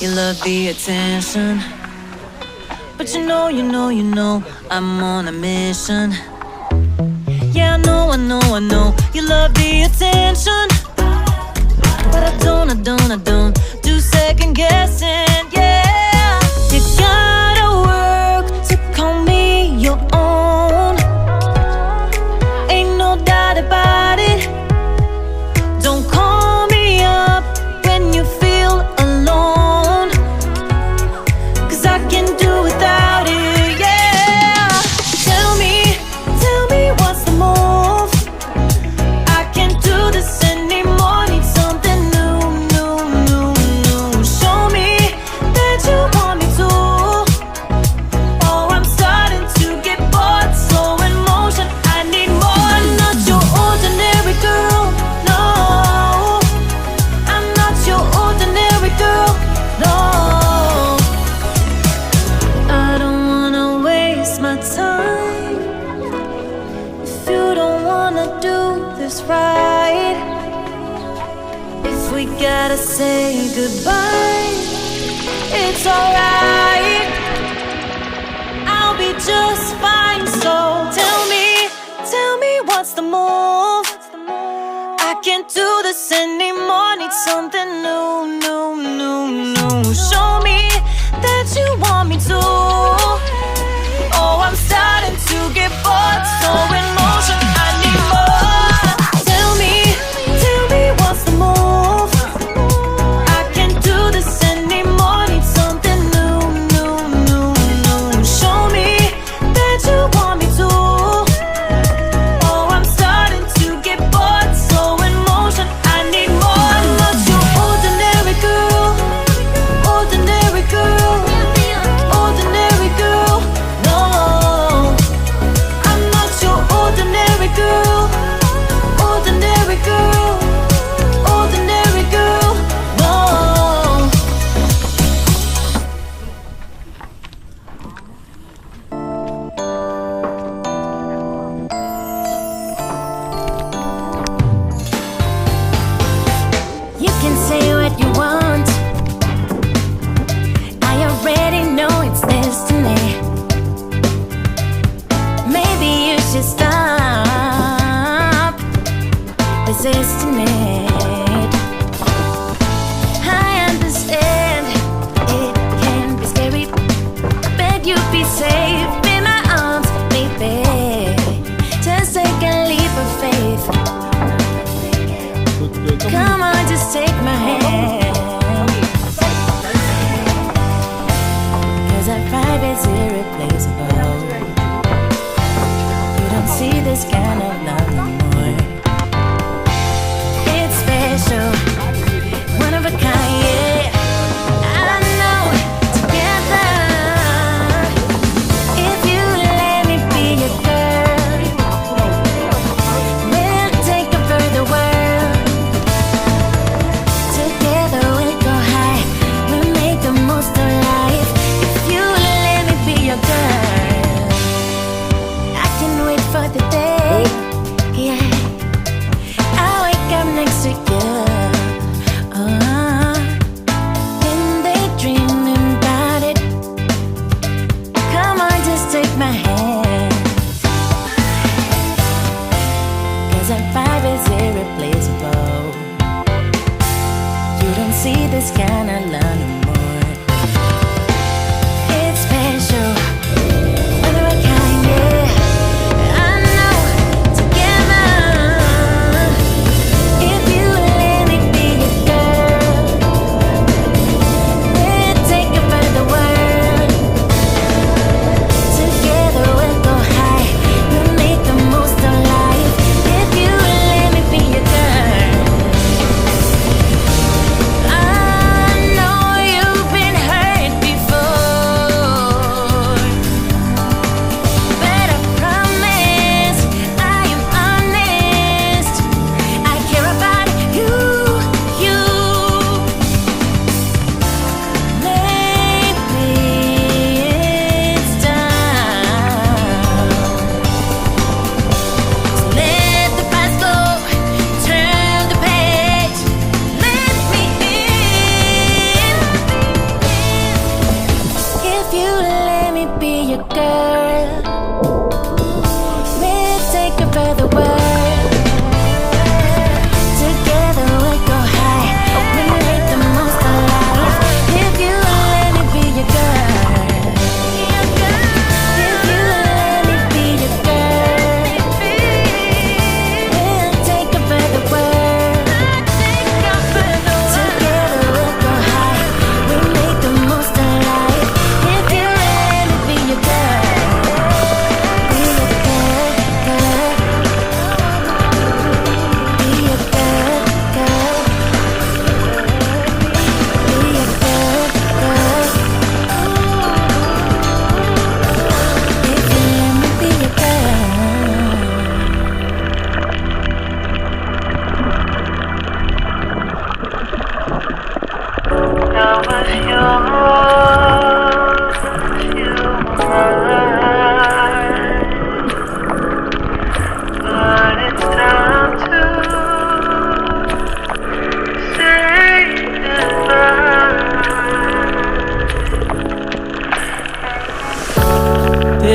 you love the attention. But you know, I'm on a mission. Yeah, I know, you love the attention. But I don't do second guessing, yeah. You gotta work to call me your own. Ain't no doubt about it. Don't call me up when you feel alone, 'cause I can do without it, yeah. Tell me what's the move. I can't do this anymore, need something new. Show me that you want me to. Oh, I'm starting to get bored, so in motion, I need more. I'm not your ordinary girl, no. I'm not your ordinary girl, no. I don't wanna waste my time if you don't wanna do this right. If we gotta say goodbye, it's alright. I'll be just fine, so tell me what's the move. I can't do this anymore, need something new. Show me that you want me to. Oh, I'm starting to get bored, so in motion, I need more. Tell me what's the move. I can't do this anymore, need something new. Show me that you want me to. Oh, I'm starting to get bored, so in motion, I need more. I'm not your ordinary girl, ordinary girl, ordinary girl, no. I'm not your ordinary girl, ordinary girl, ordinary girl, no. You can say what you want, I already know it's destiny. Maybe you should stop resisting it. I understand it can be scary, but you'd be safe in my arms, baby. Just take a leap of faith. Come on, just take my hand, 'cause our private's irreplaceable. You don't see this kind of love no more. It's special, one of a kind, yeah. I know, together. If you let me be your girl, we'll take a further world. Together we'll go high, we'll make the most of life. If you let me be your girl,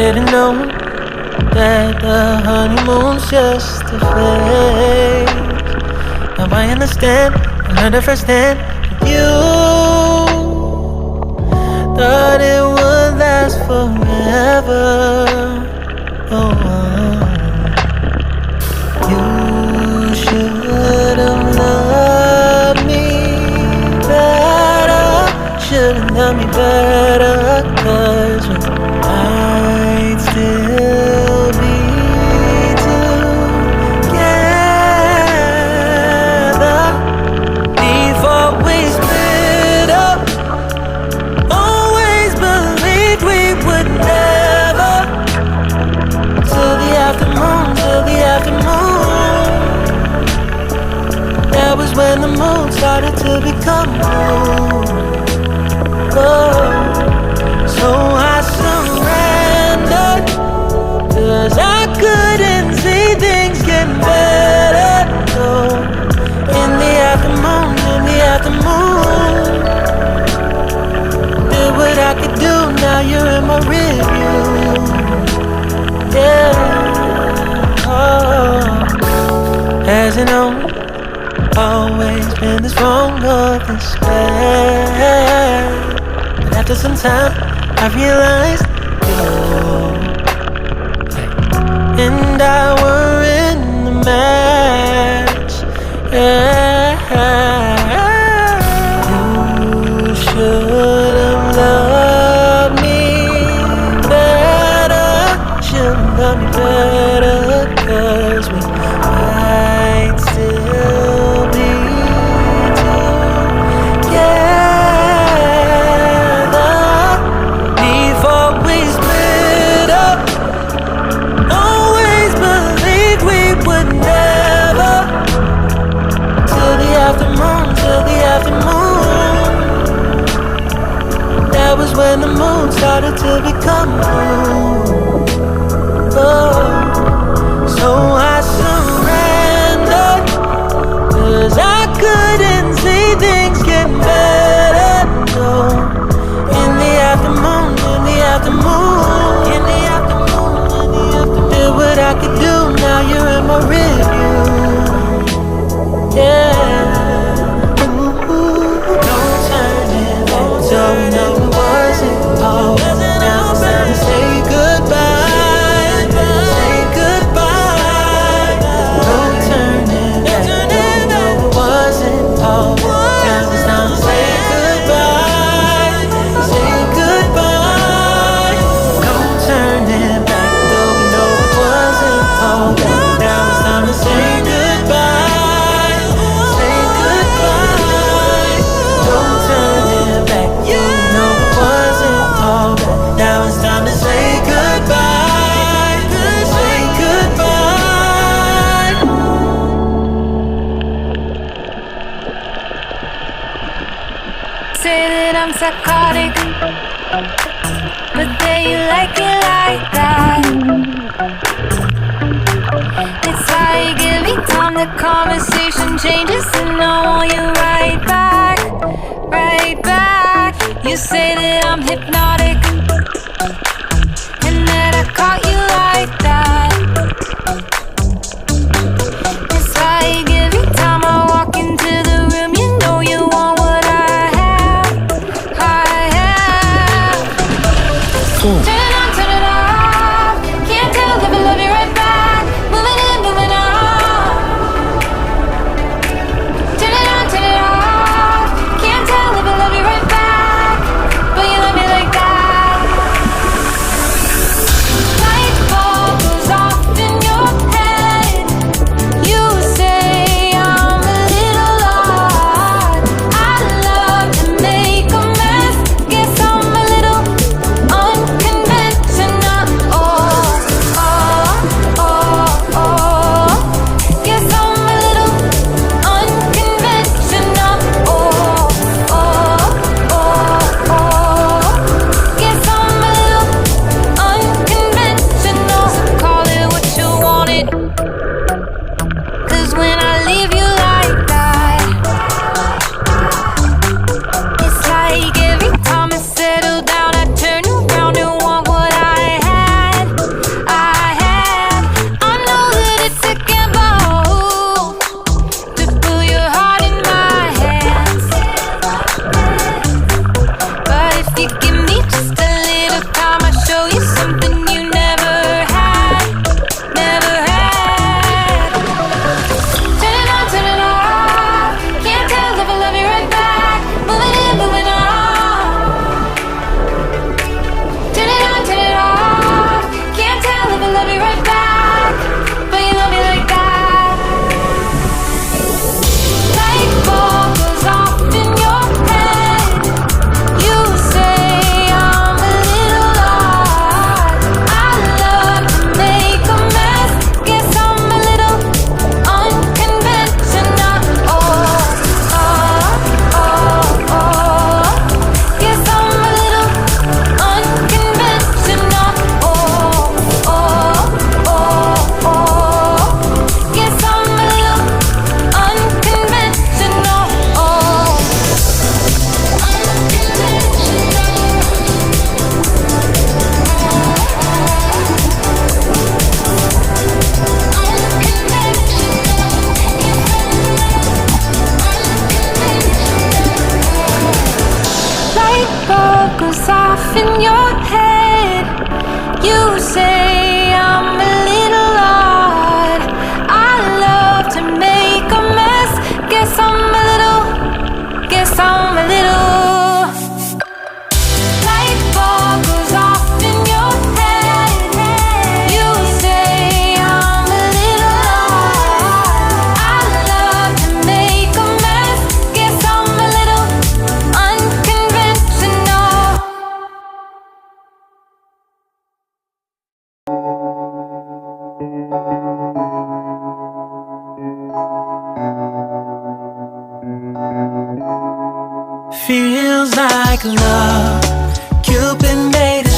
Didn't know that the honeymoon's just a phase. Now I understand, I learned it firsthand with you. Thought it would last forever. Oh, you should have loved me better. Should have loved me better. 'Cause we might still be together before we split up. Always believed we would never. Till the afternoon, till the afternoon. That was when the moon started to become blue. Oh, so I surrendered, 'cause I couldn't see things getting better. So in the afternoon, in the afternoon, did what I could do, now you're in my rearview. Yeah, oh. As you know, always been this wrong or this bad. But after some time, I realized you and I were in the match. Yeah. You should have loved me better. Should have loved me better. 'Cause we might still be together before we split up. Always believed we would never. Till the afternoon, till the afternoon. That was when the moon started to become blue. Oh, so I surrendered, 'cause I couldn't see things getting better. No, in the afternoon, in the afternoon, in the afternoon, in the afternoon, did what I could do, now you're in my rearview. Yeah, ooh, no turning back. So we know it wasn't all. Now it's time to say goodbye. Say goodbye. No turning back. We know it wasn't all. Now it's time to say goodbye. Say goodbye. No turning back. Though we know it wasn't all. Now it's time to say goodbye. Say goodbye. No turning back. You know it wasn't all. Now it's time to say goodbye. Say goodbye. Say that I'm psychotic, but then you like it like that. It's like every time the conversation changes, and I want you right back, right back. You say that I'm hypnotic, and that I caught you like that. It's like every time I walk into the room, you know you want what I have, I have. Turn it on, turn it off. Can't tell if I love you right back. Moving in, moving on. Turn it on, turn it off. Can't tell if I love you right back, but you love me like that. Light bulb goes off in your head. You say I'm a little odd. I love to make a mess. Guess I'm a little unconventional.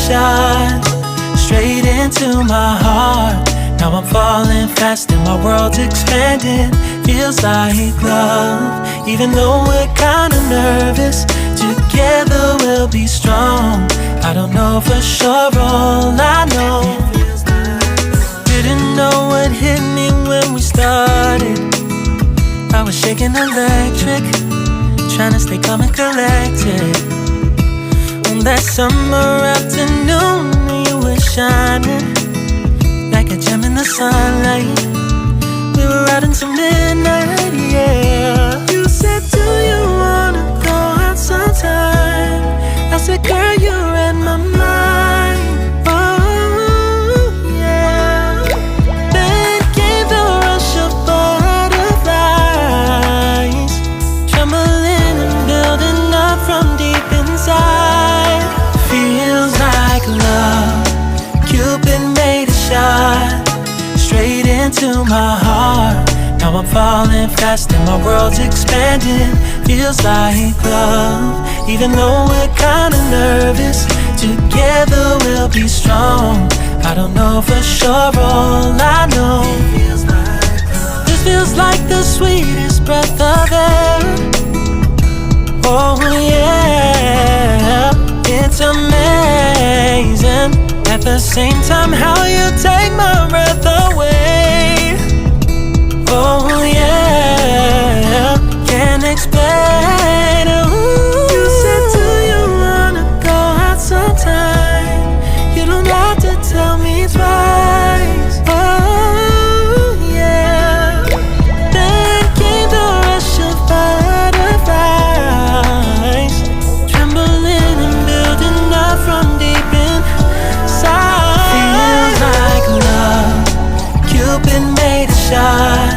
shine straight into my heart. Now I'm falling fast and my world's expanding. Feels like love, even though we're kinda nervous. Together we'll be strong. I don't know for sure, all I know. Didn't know what hit me when we started. I was shaking electric, trying to stay calm and collected. On that summer afternoon, you were shining like a gem in the sunlight. We were out until midnight, yeah. You said, do you wanna go out sometime? I said, girl, you read my mind. Oh, yeah. Then came the rush of butterflies, trembling and building up from deep inside. Feels like love. Cupid made a shot straight into my heart. Now I'm falling fast and my world's expanding. Feels like love, even though we're kinda nervous. Together we'll be strong. I don't know for sure, all I know. This feels like the sweetest breath of air. Oh yeah, it's amazing. At the same time, how you take my breath away. Oh yeah, can't explain. Ooh. You said, do you wanna go out sometime? You don't have to tell me twice. Oh yeah. Then came the rush of butterflies, trembling and building up from deep inside. Feels like love. Cupid made a shot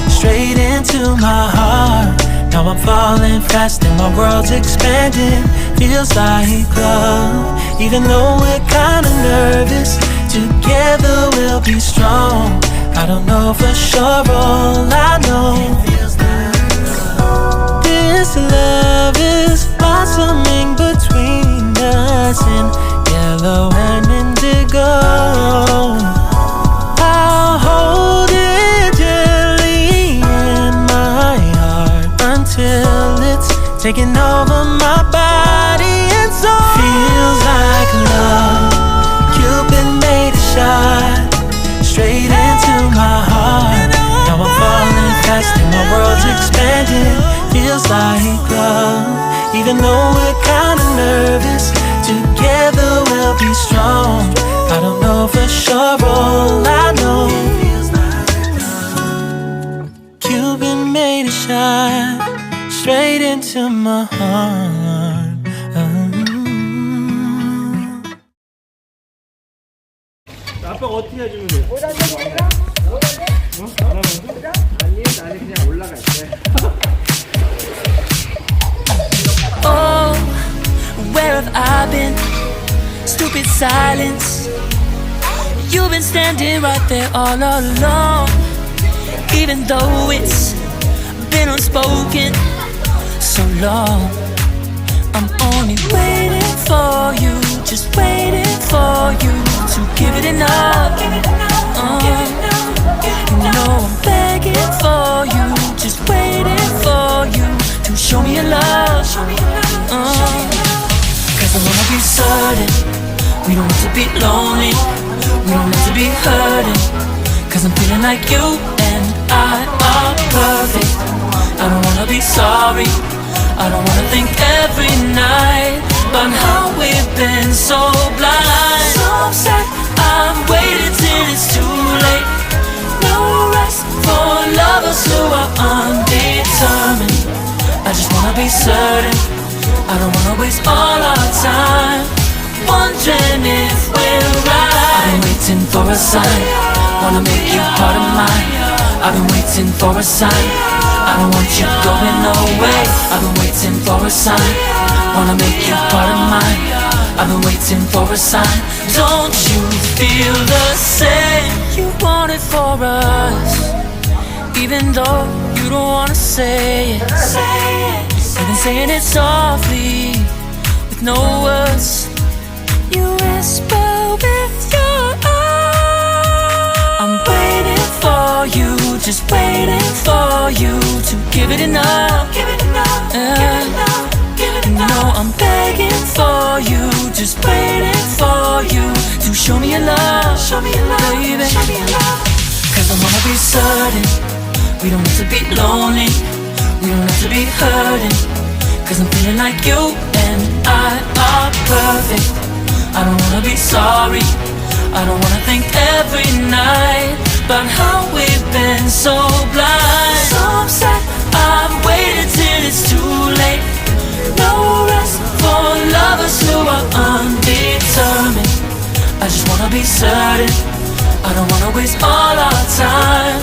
straight into my heart. Now I'm falling fast and my world's expanding. Feels like love, even though we're kinda nervous. Together we'll be strong. I don't know for sure, all I know. This love is blossoming between us in yellow and indigo. I'll hold it gently in my heart until it's taking over my body and soul. Feels like love. Cupid made a shot straight into my heart. Now I'm falling fast and my world's expanding. Feels like love, even though we're kinda nervous. Together we'll be strong. I don't know for sure, all I know. Cupid made a shot straight into my heart. 아빠가 어떻게 해주면 돼? 아니, 나는 그냥 올라갈게. Oh, where have I been? Stupid silence. You've been standing right there all along. Even though it's been unspoken so long, I'm only waiting for you, just waiting for you to give it enough. You know I'm begging for you, just waiting for you to show me your love. Cause I wanna be certain we don't have to be lonely, we don't have to be hurting. Cause I'm feeling like you and I are perfect. I don't wanna be sorry, I don't wanna think every night about how we've been so blind. So upset, I'm waiting till it's too late. No rest for lovers who are undetermined. I just wanna be certain, I don't wanna waste all our time wondering if we're right. I've been waiting for a sign, wanna make you part of mine. I've been waiting for a sign, I don't want you going away. I've been waiting for a sign, wanna make you part of mine. I've been waiting for a sign. Don't you feel the same? You want it for us, even though you don't wanna say it. You've been saying it softly with no words. You whisper with your eyes. I'm waiting for you, just waiting for you to give it enough. Give it enough, give it enough, give it enough. No, I'm begging for you, just waiting for you to show me your love. Show me your love, baby. Show me your love. Cause I wanna be certain we don't have to be lonely, we don't have to be hurting. Cause I'm feeling like you and I are perfect. I don't wanna be sorry, I don't wanna think every night about how we've been so blind. So upset, I've waited till it's too late. No rest for lovers who are undetermined. I just wanna be certain, I don't wanna waste all our time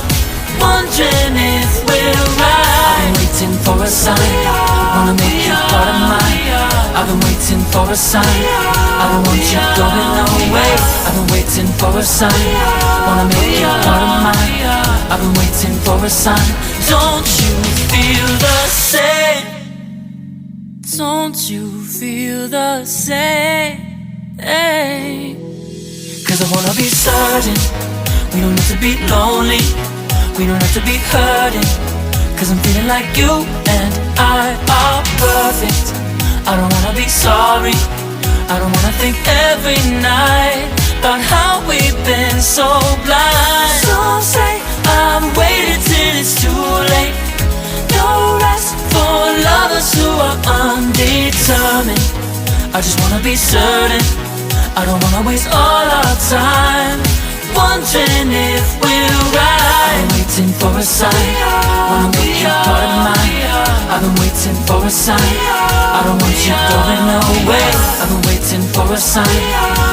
wondering if we're right. I've been waiting for a sign, wanna make you part of mine. I've been waiting for a sign, I don't want you going away. I've been waiting for a sign, wanna make you part of mine. I've been waiting for a sign. Don't you feel the same? Don't you feel the same? Cause I wanna be certain we don't have to be lonely, we don't have to be hurting. Cause I'm feeling like you and I are perfect. I don't wanna be sorry, I don't wanna think every night about how we've been so blind. So say I've waited till it's too late. No rest for lovers who are undetermined. I just wanna be certain, I don't wanna waste all our time wondering if we're right. I've been waiting for a sign, wanna make you part of mine. I've been waiting for a sign, I don't want you going away. I've been waiting for a sign,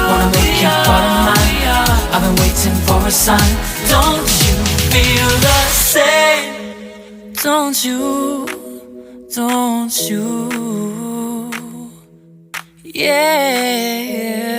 wanna make you part of mine. I've been waiting for a sign. Don't you feel the same? Don't you, don't you? Yeah.